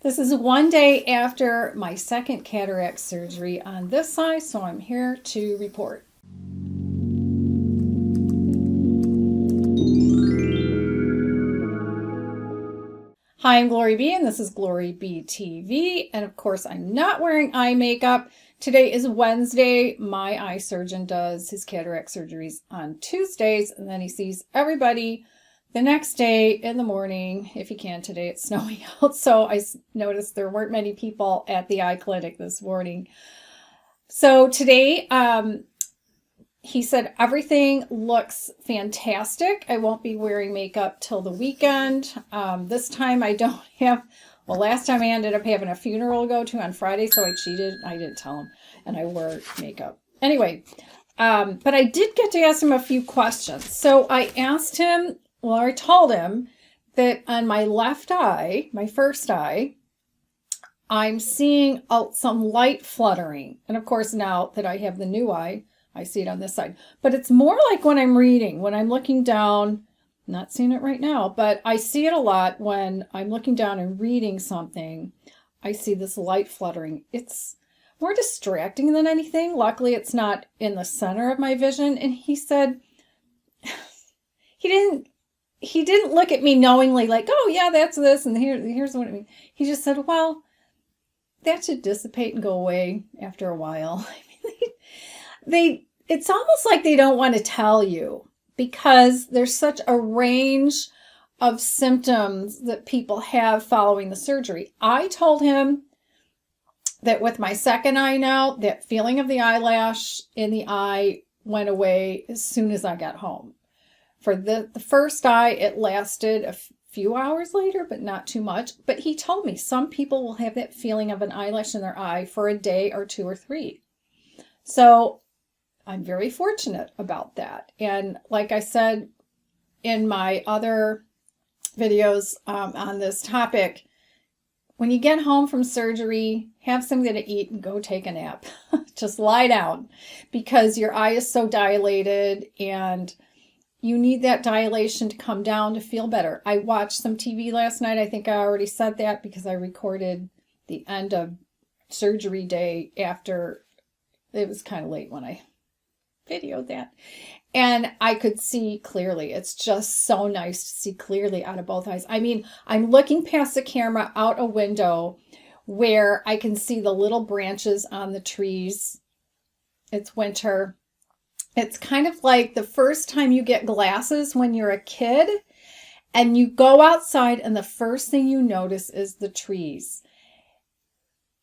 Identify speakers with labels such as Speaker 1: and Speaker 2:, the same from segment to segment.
Speaker 1: This is one day after my second cataract surgery on this side, so I'm here to report. Hi, I'm GloryB, and this is GloryB-TV, and of course I'm not wearing eye makeup. Today is Wednesday. My eye surgeon does his cataract surgeries on Tuesdays, and then he sees everybody the next day in the morning, if he can. Today it's snowing out, so I noticed there weren't many people at the eye clinic this morning. So today, he said everything looks fantastic. I won't be wearing makeup till the weekend. This time I don't have, well, last time I ended up having a funeral to go to on Friday, so I cheated. I didn't tell him, and I wore makeup. Anyway, but I did get to ask him a few questions. So I asked him, well, I told him that on my left eye, my first eye, I'm seeing some light fluttering. And of course, now that I have the new eye, I see it on this side. But it's more like when I'm reading, when I'm looking down, I'm not seeing it right now, but I see it a lot when I'm looking down and reading something. I see this light fluttering. It's more distracting than anything. Luckily, it's not in the center of my vision. And he said, he didn't look at me knowingly like, oh yeah, that's this, and here's what it means. He just said, well, that should dissipate and go away after a while. I mean, it's almost like they don't want to tell you because there's such a range of symptoms that people have following the surgery. I told him that with my second eye now, that feeling of the eyelash in the eye went away as soon as I got home. For the first eye, it lasted a few hours later, but not too much. But he told me some people will have that feeling of an eyelash in their eye for a day or two or three. So I'm very fortunate about that. And like I said in my other videos on this topic, when you get home from surgery, have something to eat and go take a nap. Just lie down because your eye is so dilated and you need that dilation to come down to feel better. I watched some TV last night. I think I already said that because I recorded the end of surgery day after. It was kind of late when I videoed that. And I could see clearly. It's just so nice to see clearly out of both eyes. I mean, I'm looking past the camera out a window where I can see the little branches on the trees. It's winter. It's kind of like the first time you get glasses when you're a kid and you go outside and the first thing you notice is the trees.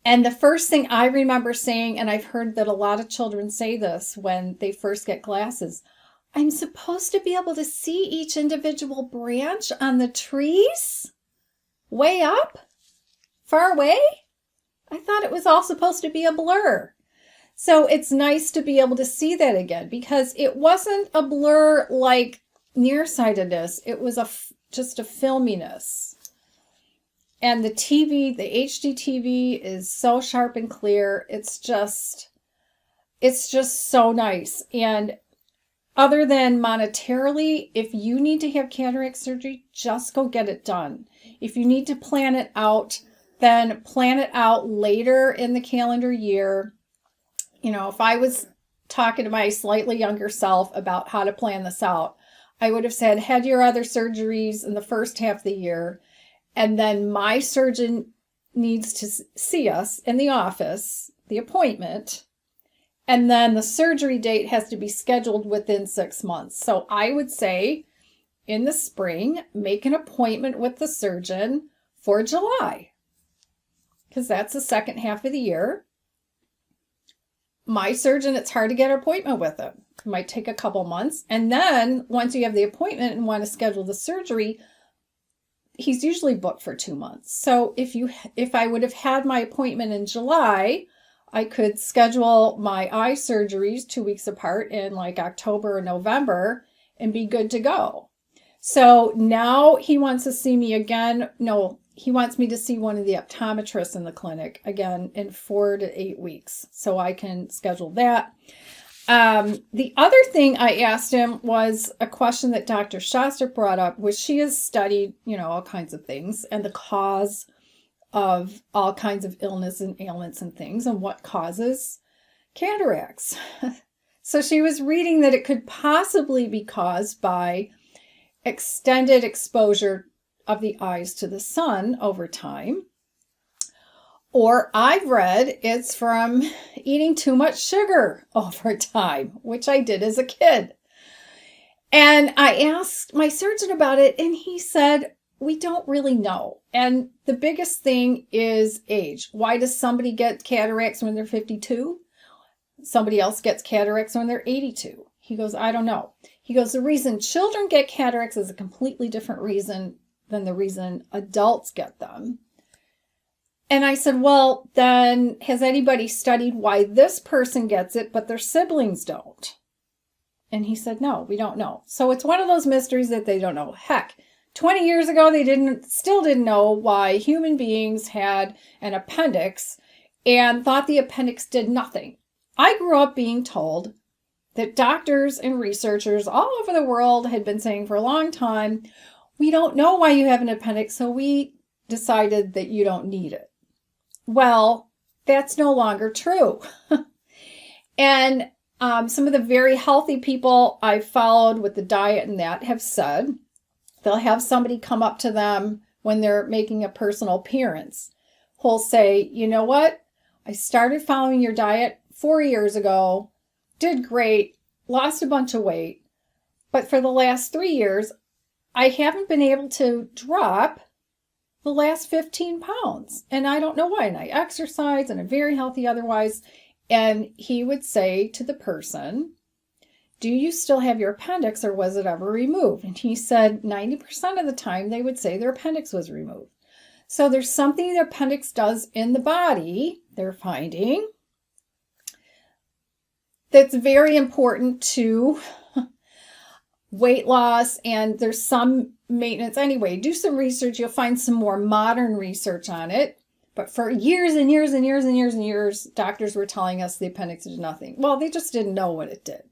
Speaker 1: And the first thing I remember saying, and I've heard that a lot of children say this when they first get glasses, I'm supposed to be able to see each individual branch on the trees? Way up? Far away? I thought it was all supposed to be a blur. So it's nice to be able to see that again because it wasn't a blur like nearsightedness. It was just a filminess. And the TV, the HD TV is so sharp and clear. It's just so nice. And other than monetarily, if you need to have cataract surgery, just go get it done. If you need to plan it out, then plan it out later in the calendar year. You know, if I was talking to my slightly younger self about how to plan this out, I would have said, had your other surgeries in the first half of the year, and then my surgeon needs to see us in the office, the appointment, and then the surgery date has to be scheduled within 6 months. So I would say in the spring, make an appointment with the surgeon for July, because that's the second half of the year. My surgeon, it's hard to get an appointment with him. It might take a couple months. And then once you have the appointment and want to schedule the surgery, he's usually booked for 2 months. So if I would have had my appointment in July, I could schedule my eye surgeries 2 weeks apart in like October or November and be good to go. So now he wants to see me again. No, he wants me to see one of the optometrists in the clinic again in 4 to 8 weeks. So I can schedule that. The other thing I asked him was a question that Dr. Shostak brought up, which she has studied, all kinds of things and the cause of all kinds of illness and ailments and things and what causes cataracts. So she was reading that it could possibly be caused by extended exposure of the eyes to the sun over time. Or I've read it's from eating too much sugar over time, which I did as a kid. And I asked my surgeon about it, and he said, we don't really know. And the biggest thing is age. Why does somebody get cataracts when they're 52? Somebody else gets cataracts when they're 82. He goes, I don't know. He goes, the reason children get cataracts is a completely different reason than the reason adults get them. And I said, well, then has anybody studied why this person gets it, but their siblings don't? And he said, no, we don't know. So it's one of those mysteries that they don't know. Heck, 20 years ago, they still didn't know why human beings had an appendix and thought the appendix did nothing. I grew up being told that doctors and researchers all over the world had been saying for a long time, we don't know why you have an appendix, so we decided that you don't need it. Well, that's no longer true. And some of the very healthy people I've followed with the diet and that have said they'll have somebody come up to them when they're making a personal appearance who'll say, you know what? I started following your diet 4 years ago, did great, lost a bunch of weight, but for the last 3 years, I haven't been able to drop the last 15 pounds. And I don't know why. And I exercise and I'm very healthy otherwise. And he would say to the person, do you still have your appendix or was it ever removed? And he said 90% of the time they would say their appendix was removed. So there's something the appendix does in the body, they're finding, that's very important to weight loss, and there's some maintenance. Anyway, do some research. You'll find some more modern research on it. But for years and years and years and years and years, doctors were telling us the appendix did nothing. Well, they just didn't know what it did.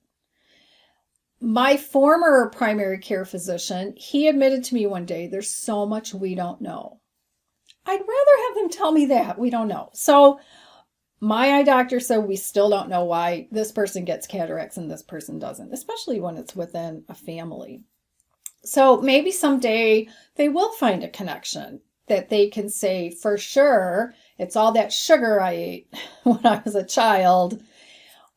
Speaker 1: My former primary care physician, he admitted to me one day, there's so much we don't know. I'd rather have them tell me that we don't know. So my eye doctor said we still don't know why this person gets cataracts and this person doesn't, especially when it's within a family. So maybe someday they will find a connection that they can say for sure it's all that sugar I ate when I was a child,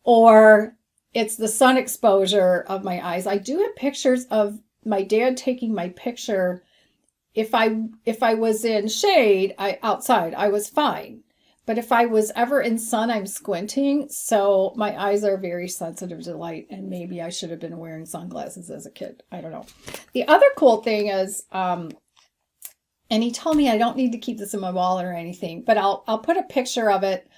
Speaker 1: or it's the sun exposure of my eyes. I do have pictures of my dad taking my picture. If I was in shade, outside, I was fine. But if I was ever in sun, I'm squinting. So my eyes are very sensitive to light, and maybe I should have been wearing sunglasses as a kid. I don't know. The other cool thing is, and he told me I don't need to keep this in my wallet or anything, but I'll put a picture of it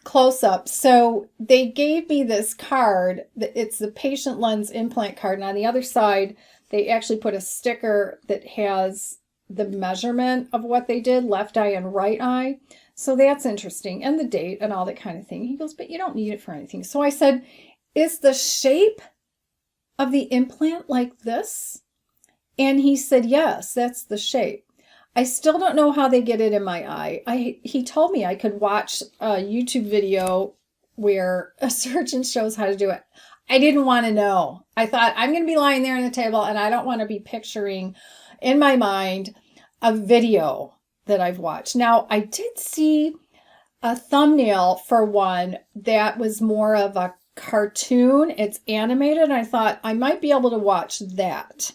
Speaker 1: close up. So they gave me this card. It's the patient lens implant card. And on the other side, they actually put a sticker that has the measurement of what they did, left eye and right eye. So that's interesting. And the date and all that kind of thing. He goes, but you don't need it for anything. So I said, is the shape of the implant like this? And he said, yes, that's the shape. I still don't know how they get it in my eye. He told me I could watch a YouTube video where a surgeon shows how to do it. I didn't want to know. I thought, I'm going to be lying there on the table and I don't want to be picturing in my mind a video that I've watched. Now, I did see a thumbnail for one that was more of a cartoon. It's animated. And I thought I might be able to watch that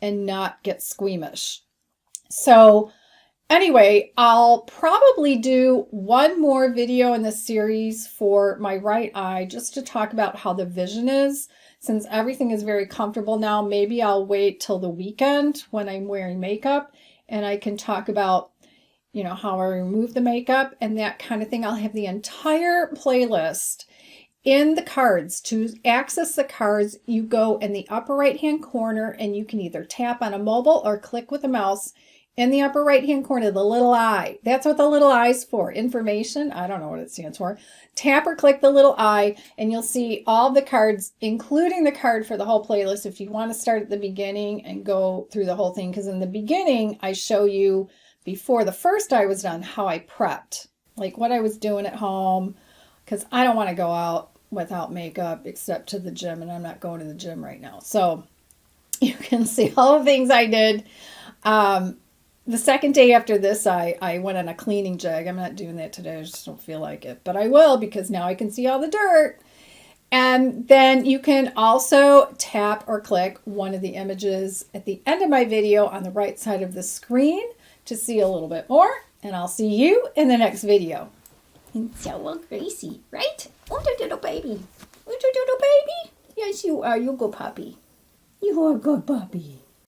Speaker 1: and not get squeamish. So anyway, I'll probably do one more video in the series for my right eye just to talk about how the vision is. Since everything is very comfortable now, maybe I'll wait till the weekend when I'm wearing makeup and I can talk about, how I remove the makeup and that kind of thing. I'll have the entire playlist in the cards. To access the cards, you go in the upper right-hand corner and you can either tap on a mobile or click with a mouse in the upper right-hand corner, the little eye. That's what the little eye is for. Information. I don't know what it stands for. Tap or click the little eye and you'll see all the cards, including the card for the whole playlist if you want to start at the beginning and go through the whole thing. Because in the beginning, I show you before the first eye was done, how I prepped, like what I was doing at home, because I don't want to go out without makeup except to the gym, and I'm not going to the gym right now. So you can see all the things I did. The second day after this, I went on a cleaning jag. I'm not doing that today. I just don't feel like it, but I will because now I can see all the dirt. And then you can also tap or click one of the images at the end of my video on the right side of the screen to see a little bit more. And I'll see you in the next video. And so well, Gracie, right? Oh, little baby. Oh, little baby. Yes, you are. You go puppy. You are a good puppy.